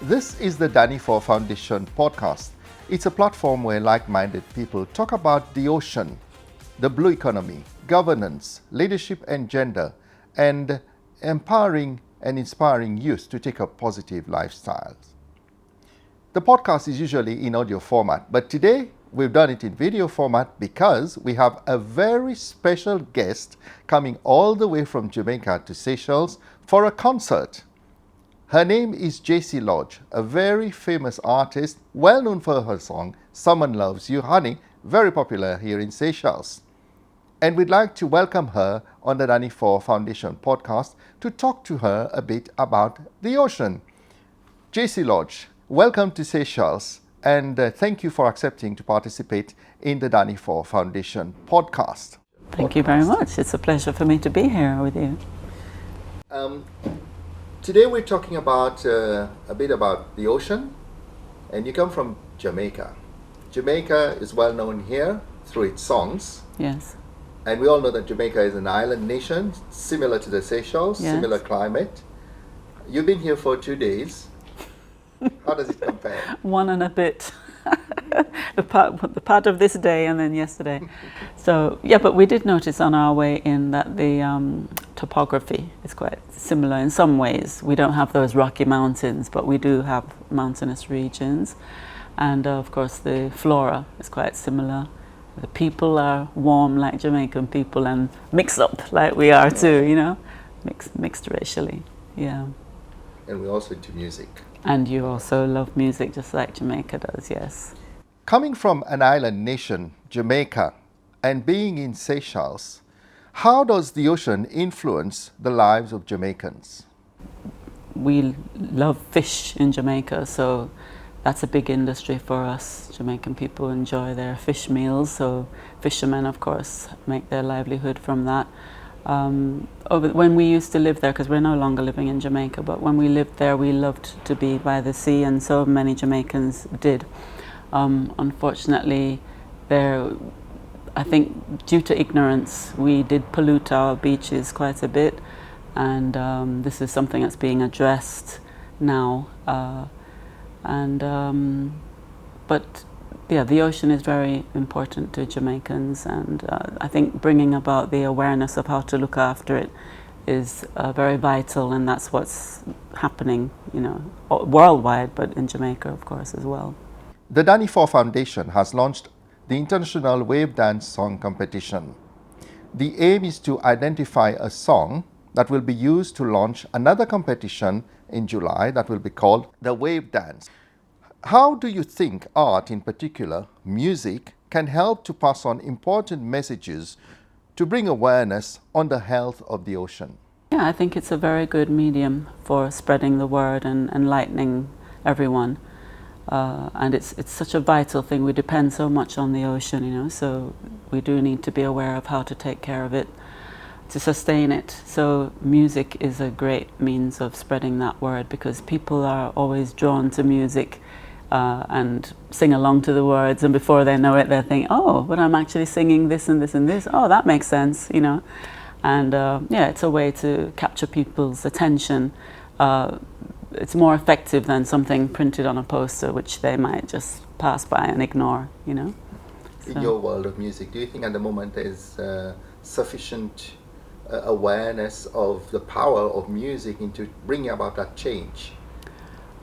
This is the DFF Foundation podcast. It's a platform where like-minded people talk about the ocean, the blue economy, governance, leadership and gender, and empowering and inspiring youth to take up positive lifestyles. The podcast is usually in audio format, but today we've done it in video format because we have a very special guest coming all the way from Jamaica to Seychelles for a concert. Her name is JC Lodge, a very famous artist, well known for her song, Someone Loves You Honey, very popular here in Seychelles. And we'd like to welcome her on the DFF Foundation podcast to talk to her a bit about the ocean. JC Lodge, welcome to Seychelles, and thank you for accepting to participate in the DFF Foundation podcast. Thank you very much. It's a pleasure for me to be here with you. Today we're talking about a bit about the ocean, and you come from Jamaica. Jamaica is well known here through its songs. Yes. And we all know that Jamaica is an island nation, similar to the Seychelles, Yes. similar climate. You've been here for 2 days. How does it compare? One and a bit. the part of this day and then yesterday. So, yeah, but we did notice on our way in that the topography is quite similar in some ways. We don't have those rocky mountains, but we do have mountainous regions. And of course, the flora is quite similar. The people are warm like Jamaican people and mixed up like we are too, you know, mixed racially, yeah. And we're also into music. And you also love music just like Jamaica does, yes. Coming from an island nation, Jamaica, and being in Seychelles, how does the ocean influence the lives of Jamaicans? We love fish in Jamaica, so that's a big industry for us. Jamaican people enjoy their fish meals, so fishermen, of course, make their livelihood from that. When we used to live there, because we're no longer living in Jamaica, but when we lived there, we loved to be by the sea, and so many Jamaicans did. Unfortunately, I think due to ignorance, we did pollute our beaches quite a bit, and this is something that's being addressed now. But yeah, the ocean is very important to Jamaicans, and I think bringing about the awareness of how to look after it is very vital, and that's what's happening, you know, worldwide, but in Jamaica, of course, as well. The DFF Foundation has launched the International Wave Dance Song Competition. The aim is to identify a song that will be used to launch another competition in July that will be called the Wave Dance. How do you think art, in particular music, can help to pass on important messages to bring awareness on the health of the ocean? Yeah, I think it's a very good medium for spreading the word and enlightening everyone. And it's such a vital thing. We depend so much on the ocean, you know, so we do need to be aware of how to take care of it, to sustain it. So music is a great means of spreading that word, because people are always drawn to music and sing along to the words, and before they know it, they're thinking, oh, but I'm actually singing this and this and this. Oh, that makes sense, you know. And yeah, it's a way to capture people's attention. It's more effective than something printed on a poster, which they might just pass by and ignore, you know. In your world of music, do you think at the moment there's sufficient awareness of the power of music into bringing about that change?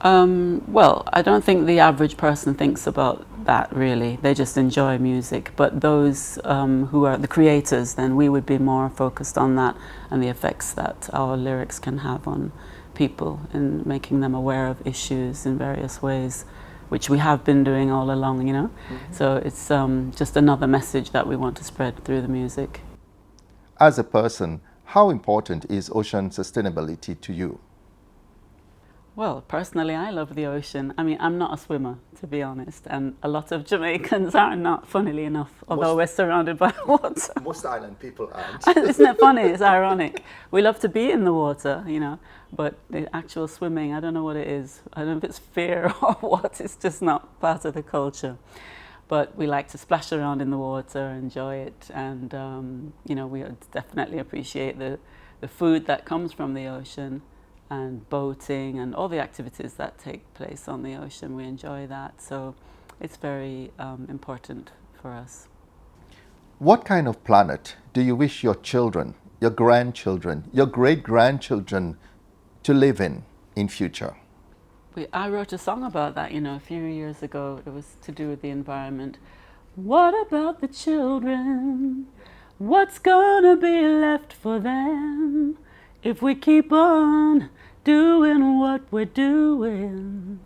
Well, I don't think the average person thinks about that really. They just enjoy music. But those who are the creators, then we would be more focused on that and the effects that our lyrics can have on people in making them aware of issues in various ways, which we have been doing all along, you know. Mm-hmm. So it's just another message that we want to spread through the music. As a person, how important is ocean sustainability to you? Well, personally, I love the ocean. I mean, I'm not a swimmer, to be honest, and a lot of Jamaicans are not, funnily enough, although we're surrounded by water. Most island people aren't. Isn't it funny? It's ironic. We love to be in the water, you know, but the actual swimming, I don't know what it is. I don't know if it's fear or what. It's just not part of the culture. But we like to splash around in the water, enjoy it, and, you know, we definitely appreciate the food that comes from the ocean. and boating and all the activities that take place on the ocean. We enjoy that. So it's very important for us. What kind of planet do you wish your children, your grandchildren, your great-grandchildren to live in future? I wrote a song about that, a few years ago. It was to do with the environment. What about the children? What's gonna be left for them if we keep on doing what we're doing?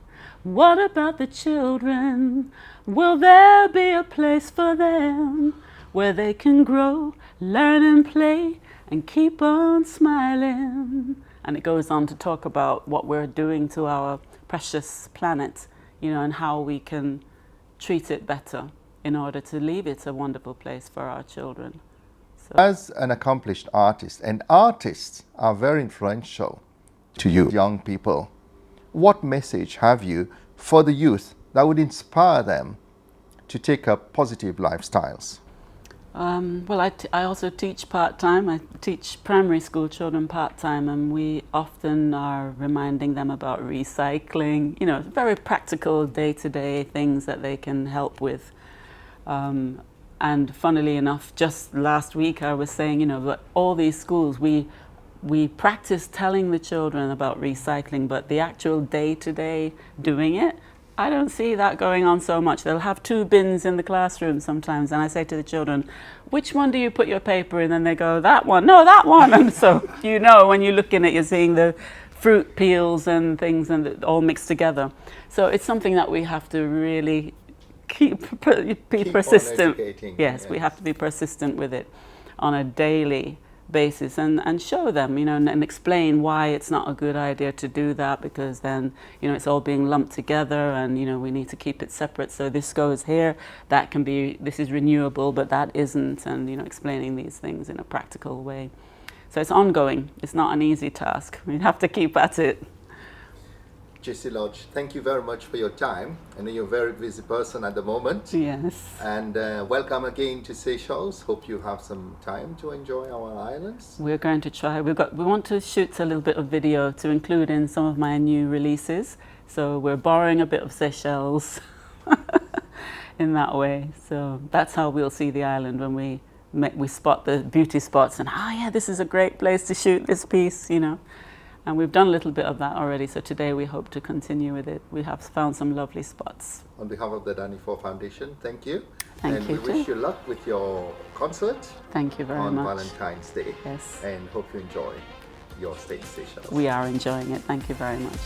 What about the children? Will there be a place for them where they can grow, learn and play and keep on smiling? And it goes on to talk about what we're doing to our precious planet, and how we can treat it better in order to leave it a wonderful place for our children. So. As an accomplished artist, and artists are very influential to you, young people, what message have you for the youth that would inspire them to take up positive lifestyles? Well, I also teach part-time. I teach primary school children part-time, and we often are reminding them about recycling, very practical day-to-day things that they can help with. And funnily enough, just last week I was saying, that all these schools, we practice telling the children about recycling, but the actual day-to-day doing it, I don't see that going on so much. They'll have 2 bins in the classroom sometimes, and I say to the children, which one do you put your paper in? And they go, that one. No, that one. And so, when you look in it, you're seeing the fruit peels and things and all mixed together. So it's something that we have to really keep persistent. Yes, we have to be persistent with it on a daily basis and show them, and explain why it's not a good idea to do that, because then, it's all being lumped together and, we need to keep it separate. So this goes here, this is renewable, but that isn't, and, explaining these things in a practical way. So it's ongoing. It's not an easy task. We have to keep at it. Jessie Lodge, thank you very much for your time. I know you're a very busy person at the moment. Yes. And welcome again to Seychelles. Hope you have some time to enjoy our islands. We're going to try. We want to shoot a little bit of video to include in some of my new releases. So we're borrowing a bit of Seychelles in that way. So that's how we'll see the island when we spot the beauty spots and, this is a great place to shoot this piece, And we've done a little bit of that already, so today we hope to continue with it. We have found some lovely spots. On behalf of the Faure Foundation, thank you. Thank you. And we wish you luck with your concert. Thank you very much. On Valentine's Day. Yes. And hope you enjoy your stay in Seychelles. We are enjoying it. Thank you very much.